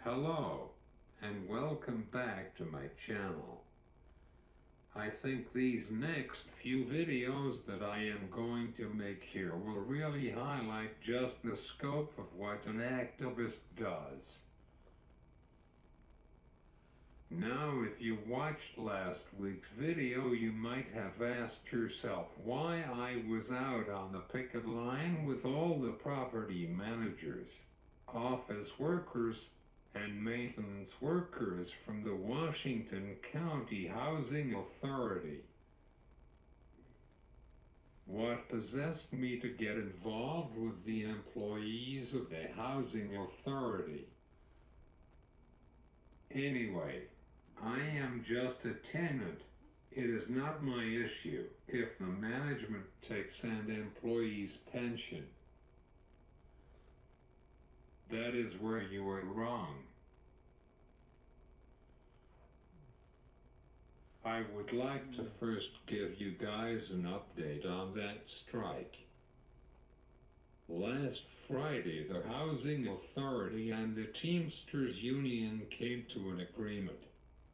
Hello, and welcome back to my channel. I think these next few videos that I am going to make here will really highlight just the scope of what an activist does. Now, if you watched last week's video, you might have asked yourself why I was out on the picket line with all the property managers, office workers, and maintenance workers from the Washington County Housing Authority. What possessed me to get involved with the employees of the Housing Authority? Anyway, I am just a tenant. It is not my issue if the management takes an employee's pension. That is where you are wrong. I would like to first give you guys an update on that strike. Last Friday, the Housing Authority and the Teamsters Union came to an agreement.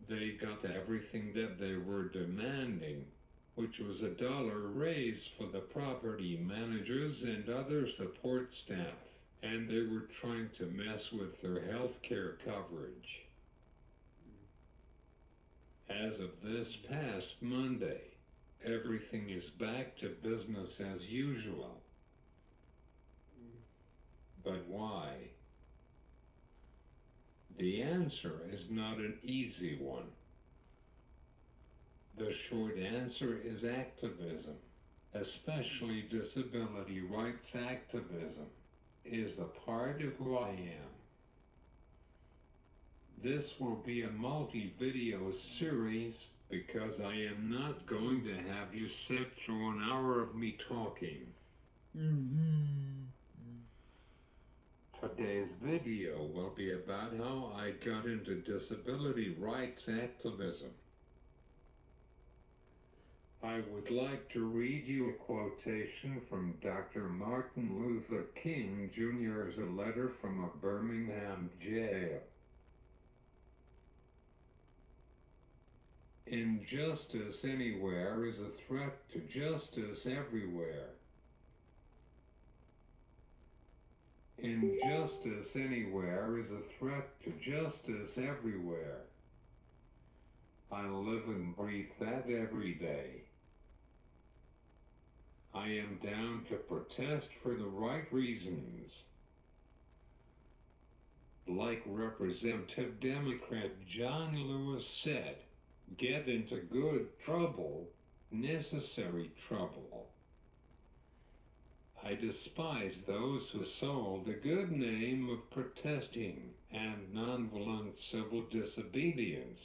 They got everything that they were demanding, which was $1 raise for the property managers and other support staff, and they were trying to mess with their health care coverage. As of this past Monday, everything is back to business as usual. But why? The answer is not an easy one. The short answer is activism, especially disability rights activism, is a part of who I am. This will be a multi-video series because I am not going to have you sit through an hour of me talking. Today's video will be about how I got into disability rights activism. I would like to read you a quotation from Dr. Martin Luther King Jr.'s letter from a Birmingham jail. Injustice anywhere is a threat to justice everywhere. Injustice anywhere is a threat to justice everywhere. I live and breathe that every day. I am down to protest for the right reasons. Like Representative Democrat John Lewis said, get into good trouble, necessary trouble. I despise those who sold the good name of protesting and nonviolent civil disobedience,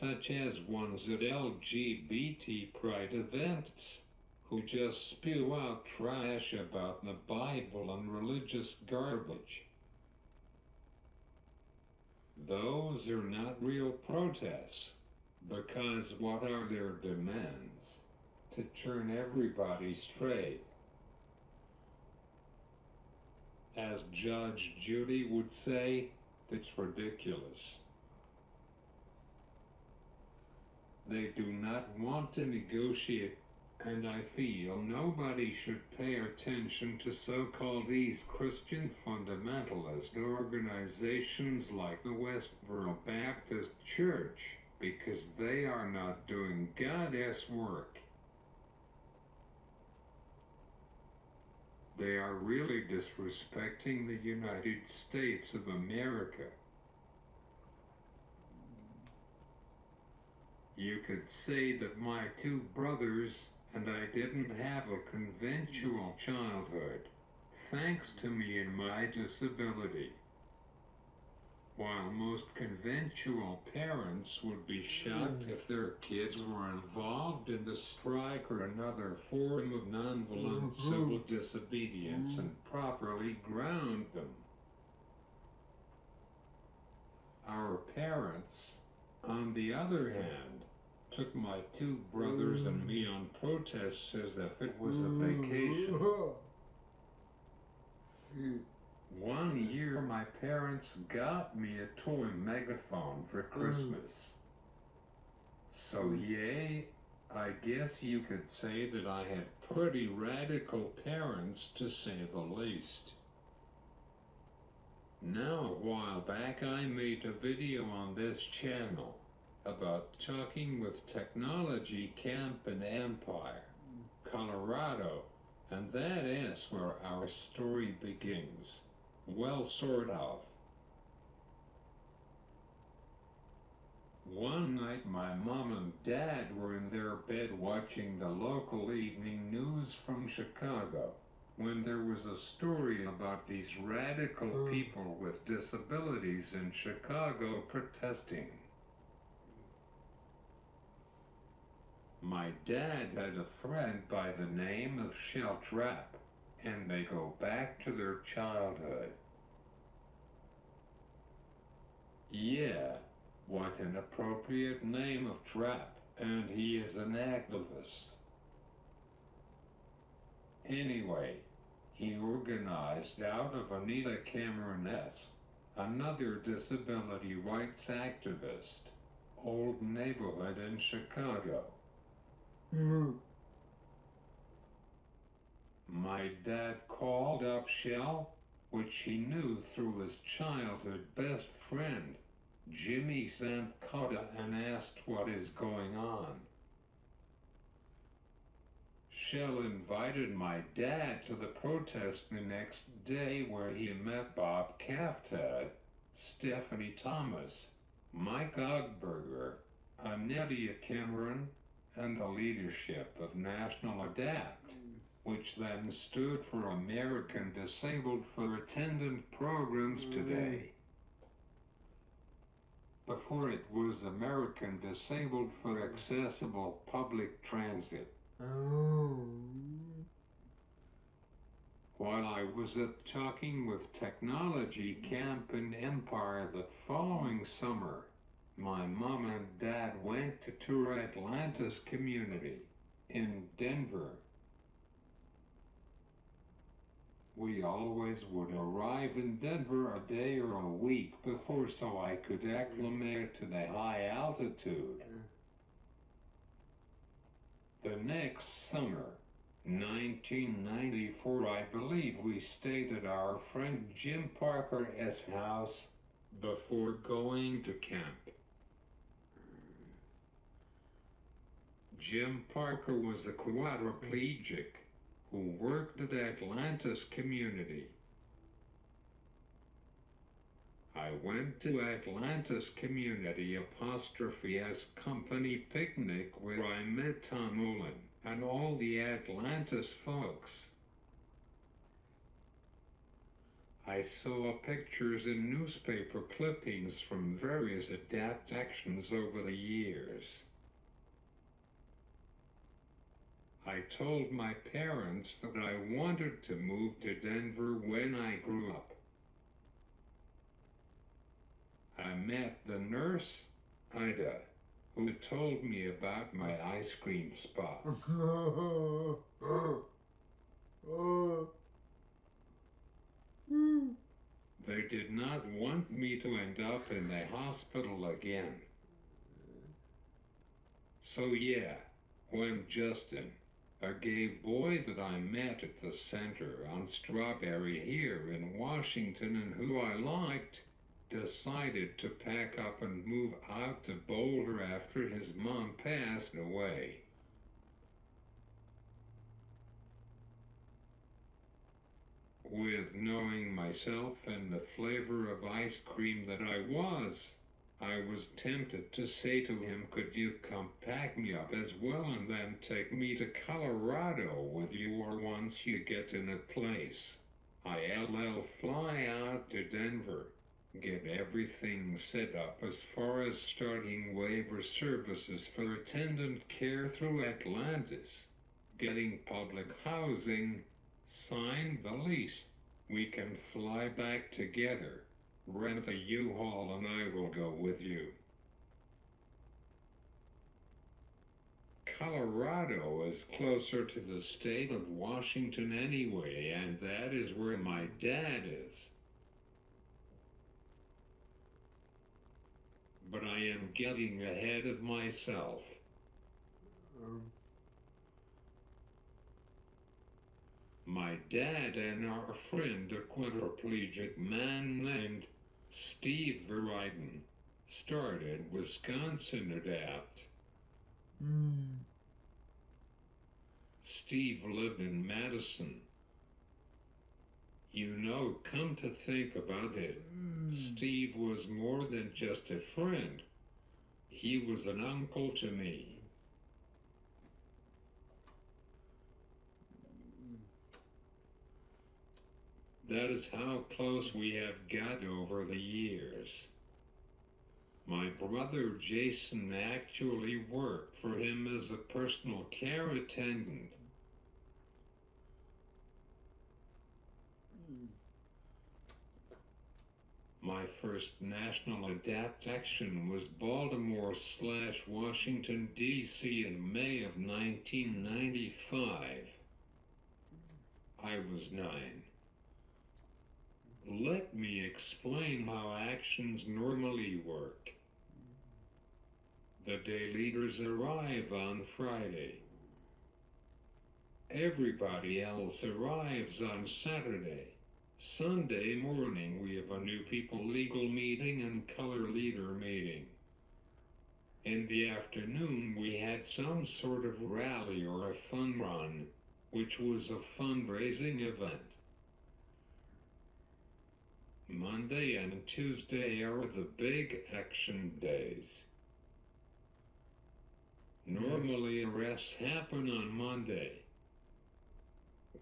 such as ones at LGBT pride events, who just spew out trash about the Bible and religious garbage. Those are not real protests, because what are their demands? To turn everybody straight. As Judge Judy would say, it's ridiculous. They do not want to negotiate, and I feel nobody should pay attention to so-called East Christian fundamentalist organizations like the Westboro Baptist Church, because they are not doing God's work. They are really disrespecting the United States of America. You could say that my two brothers and I didn't have a conventional childhood, thanks to me and my disability. While most conventional parents would be shocked if their kids were involved in the strike or another form of nonviolent civil disobedience and properly ground them. Our parents, on the other hand, took my two brothers and me on protests as if it was a vacation. One year my parents got me a toy megaphone for Christmas. So yay, I guess you could say that I had pretty radical parents, to say the least. Now, a while back I made a video on this channel about Talking with Technology Camp in Empire, Colorado, and that is where our story begins. Well, sort of. One night my mom and dad were in their bed watching the local evening news from Chicago when there was a story about these radical people with disabilities in Chicago protesting. My dad had a friend by the name of Shell Trap, and they go back to their childhood. Yeah, what an appropriate name of Trap, and he is an activist. Anyway, he organized out of Anita Cameron-S, another disability rights activist, old neighborhood in Chicago. My dad called up Shell, which he knew through his childhood best friend, Jimmy Zampcotta, and asked what is going on. Shell invited my dad to the protest the next day where he met Bob Kafta, Stephanie Thomas, Mike Ogberger, Annette Cameron, and the leadership of National Adapt, which then stood for American Disabled for Attendant Programs Today. Before it was American Disabled for Accessible Public Transit. While I was at Talking with Technology Camp in Empire the following summer, my mom and dad went to tour Atlantis Community in Denver. We always would arrive in Denver a day or a week before so I could acclimate to the high altitude. The next summer, 1994, I believe, we stayed at our friend Jim Parker's house before going to camp. Jim Parker was a quadriplegic who worked at Atlantis Community. I went to Atlantis Community *S company picnic where I met Tom Olin and all the Atlantis folks. I saw pictures in newspaper clippings from various adaptations over the years. I told my parents that I wanted to move to Denver when I grew up. I met the nurse, Ida, who told me about my ice cream spot. They did not want me to end up in the hospital again. So yeah, when Justin, a gay boy that I met at the center on Strawberry here in Washington and who I liked, decided to pack up and move out to Boulder after his mom passed away. With knowing myself and the flavor of ice cream that I was tempted to say to him, could you come pack me up as well and then take me to Colorado with you, or once you get in a place, I'll fly out to Denver, get everything set up as far as starting waiver services for attendant care through Atlantis, getting public housing, sign the lease. We can fly back together. Rent a U-Haul and I will go with you. Colorado is closer to the state of Washington anyway, and that is where my dad is. am getting ahead of myself. My dad and our friend, a quadriplegic man named Steve Veriden, started Wisconsin Adapt. Steve lived in Madison. You know, come to think about it, Steve was more than just a friend. He was an uncle to me. That is how close we have got over the years. My brother Jason actually worked for him as a personal care attendant. My first national adapt action was Baltimore/Washington, D.C. in May of 1995. I was 9. Let me explain how actions normally work. The day leaders arrive on Friday. Everybody else arrives on Saturday. Sunday morning we have a new people legal meeting and color leader meeting. In the afternoon we had some sort of rally or a fun run, which was a fundraising event. Monday and Tuesday are the big action days. Normally arrests happen on Monday.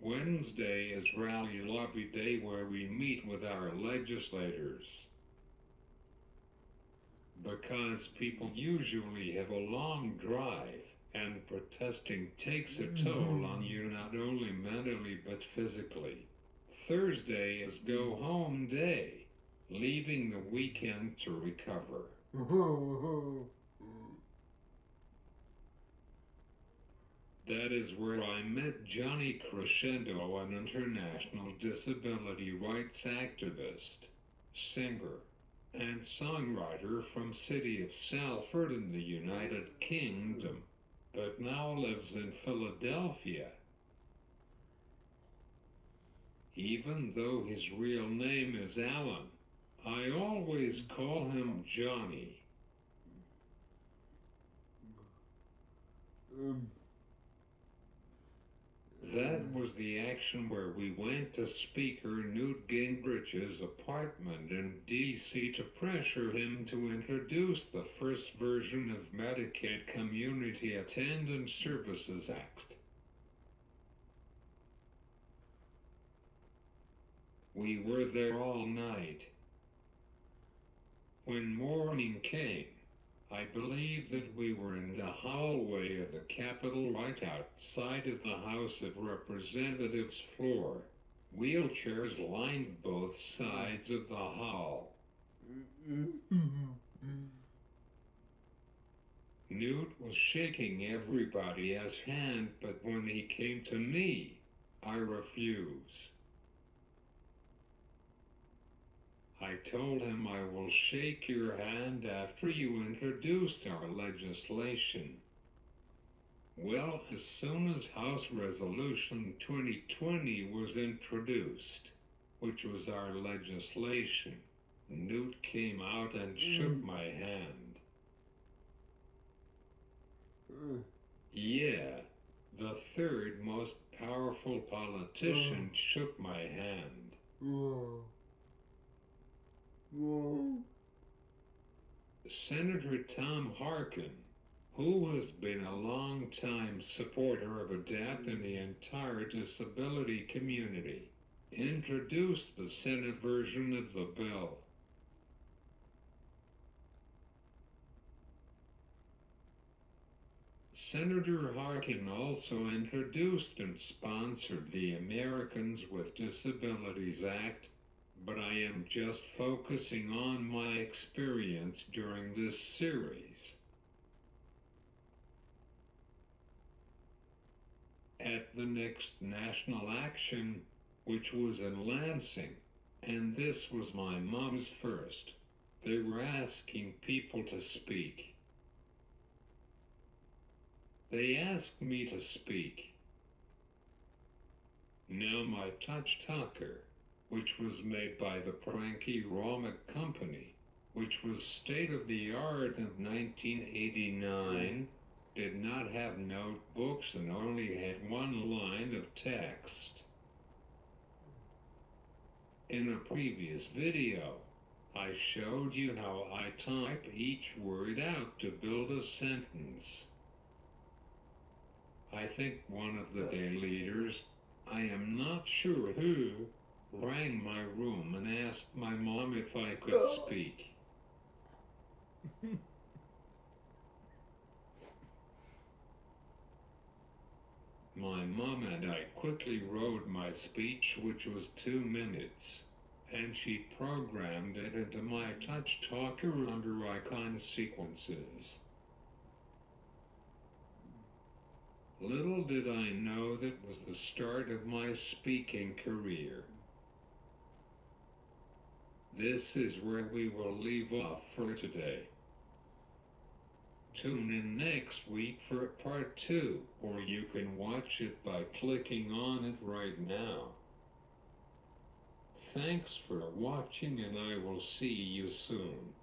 Wednesday is rally lobby day where we meet with our legislators. Because people usually have a long drive, and protesting takes a toll on you not only mentally but physically. Thursday is go home day, leaving the weekend to recover. That is where I met Johnny Crescendo, an international disability rights activist, singer, and songwriter from city of Salford in the United Kingdom, but now lives in Philadelphia. Even though his real name is Alan, I always call him Johnny. That was the action where we went to Speaker Newt Gingrich's apartment in D.C. to pressure him to introduce the first version of Medicaid Community Attendance Services Act. We were there all night. When morning came, I believe that we were in the hallway of the Capitol right outside of the House of Representatives floor. Wheelchairs lined both sides of the hall. Newt was shaking everybody's hand, but when he came to me, I refused. I told him I will shake your hand after you introduced our legislation. Well, as soon as House Resolution 2020 was introduced, which was our legislation, Newt came out and shook my hand. Yeah, the third most powerful politician shook my hand. Senator Tom Harkin, who has been a long-time supporter of ADAPT and the entire disability community, introduced the Senate version of the bill. Senator Harkin also introduced and sponsored the Americans with Disabilities Act, but I am just focusing on my experience during this series. At the next national action, which was in Lansing, and this was my mom's first, They were asking people to speak. They asked me to speak. Now my touch talker, which was made by the Pranky Roma Company, which was state-of-the-art in 1989, did not have notebooks and only had one line of text. In a previous video, I showed you how I type each word out to build a sentence. I think one of the day leaders, I am not sure who, rang my room and asked my mom if I could speak. My mom and I quickly wrote my speech, which was 2 minutes, and she programmed it into my touch talker under icon sequences. Little did I know that was the start of my speaking career. This is where we will leave off for today. Tune in next week for part 2, or you can watch it by clicking on it right now. Thanks for watching, and I will see you soon.